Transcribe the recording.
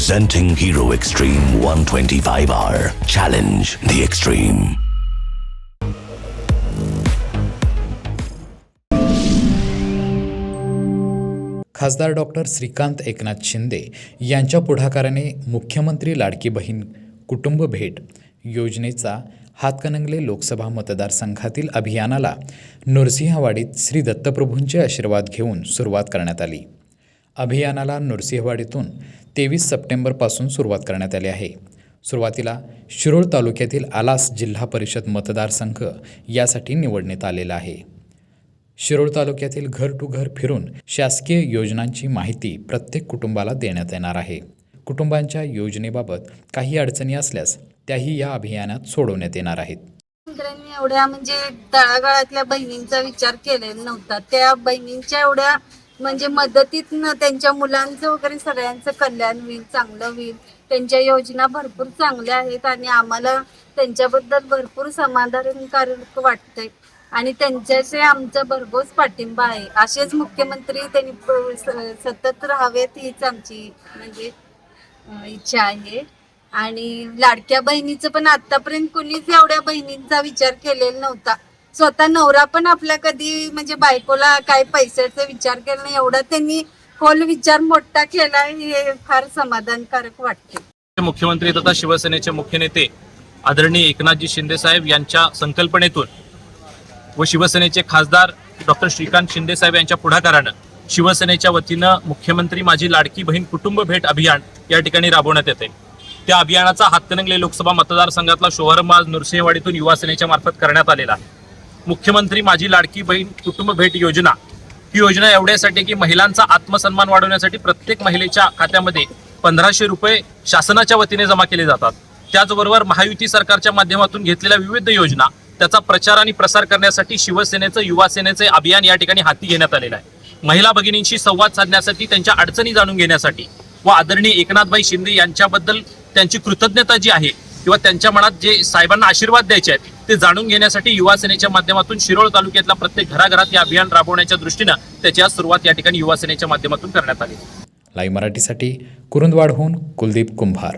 Presenting Hero Extreme 125R. Challenge the Extreme. खासदार doctor Shrikant Eknath Shinde यांच्या पुढाकाराने मुख्यमंत्री लाडकी बहीण कुटुंब भेट योजनेचा हातकणंगले लोकसभा मतदारसंघातील अभियानाला नृसिंहवाडीत श्री दत्तप्रभूंचे आशीर्वाद घेऊन सुरुवात करण्यात आली. अभियानाला नृसिंहवाडीतून 23 सप्टेंबरपासून सुरुवात करण्यात आली आहे. सुरुवातीला शिरोळ तालुक्यातील आलास जिल्हा परिषद मतदारसंघ यासाठी निवडण्यात आलेला आहे. शिरोळ तालुक्यातील घर टू घर फिरून शासकीय योजनांची माहिती प्रत्येक कुटुंबाला देण्यात येणार आहे. कुटुंबांच्या योजनेबाबत काही अडचणी असल्यास त्याही या अभियानात सोडवण्यात येणार आहेत. एवढ्या म्हणजे तळागाळातल्या बहिणींचा विचार केलेला नव्हता. त्या बहिणींच्या एवढ्या म्हणजे मदतीतनं त्यांच्या मुलांचं वगैरे सगळ्यांचं कल्याण होईल, चांगलं होईल. त्यांच्या योजना भरपूर चांगल्या आहेत आणि आम्हाला त्यांच्याबद्दल भरपूर समाधानकारक वाटतंय आणि त्यांच्याचे आमचा भरघोस पाठिंबा आहे. असेच मुख्यमंत्री त्यांनी सतत राहावेत हीच आमची म्हणजे इच्छा आहे. आणि लाडक्या बहिणीचं पण आतापर्यंत कुणीच एवढ्या बहिणींचा विचार केलेला नव्हता. स्वतः नवरा पण आपला कधी म्हणजे बायकोला काय पैशाचा विचार केला नाही, एवढा त्यांनी खोल विचार मोठा केला, हे फार समाधानकारक वाटते. मुख्यमंत्री तथा शिवसेनेचे मुख्य नेते आदरणीय एकनाथजी शिंदे साहेब यांच्या संकल्पनेतून व शिवसेनेचे खासदार डॉक्टर श्रीकांत शिंदे साहेब यांच्या पुढाकारानं शिवसेनेच्या वतीनं मुख्यमंत्री माझी लाडकी बहीण कुटुंब भेट अभियान या ठिकाणी राबवण्यात येते. त्या अभियानाचा हातकणंगले लोकसभा मतदारसंघातला शुभारंभ आज नृसिंहवाडीतून युवा सेनेच्या मार्फत करण्यात आलेला आहे. मुख्यमंत्री माझी लाडकी बहीण कुटुंब भेट योजना ही योजना एवढ्यासाठी की महिलांचा आत्मसन्मान वाढवण्यासाठी प्रत्येक महिलेच्या खात्यामध्ये 1500 रुपये शासनाच्या वतीने जमा केले जातात. त्याचबरोबर महायुती सरकारच्या माध्यमातून घेतलेल्या विविध योजना त्याचा प्रचार आणि प्रसार करण्यासाठी शिवसेनेचं युवा सेनेचे अभियान या ठिकाणी हाती घेण्यात आलेलं आहे. महिला भगिनींशी संवाद साधण्यासाठी, त्यांच्या अडचणी जाणून घेण्यासाठी व आदरणीय एकनाथभाई शिंदे यांच्याबद्दल त्यांची कृतज्ञता जी आहे किंवा त्यांच्या मनात जे साहेबांना आशीर्वाद द्यायचे आहेत ते जाणून घेण्यासाठी युवा सेनेच्या माध्यमातून शिरोळ तालुक्यातल्या प्रत्येक घराघरात हे अभियान राबवण्याच्या दृष्टीनं त्याची आज सुरुवात या ठिकाणी युवा सेनेच्या माध्यमातून करण्यात आली. लाईव्ह मराठीसाठी कुरुंदवाडहून कुलदीप कुंभार.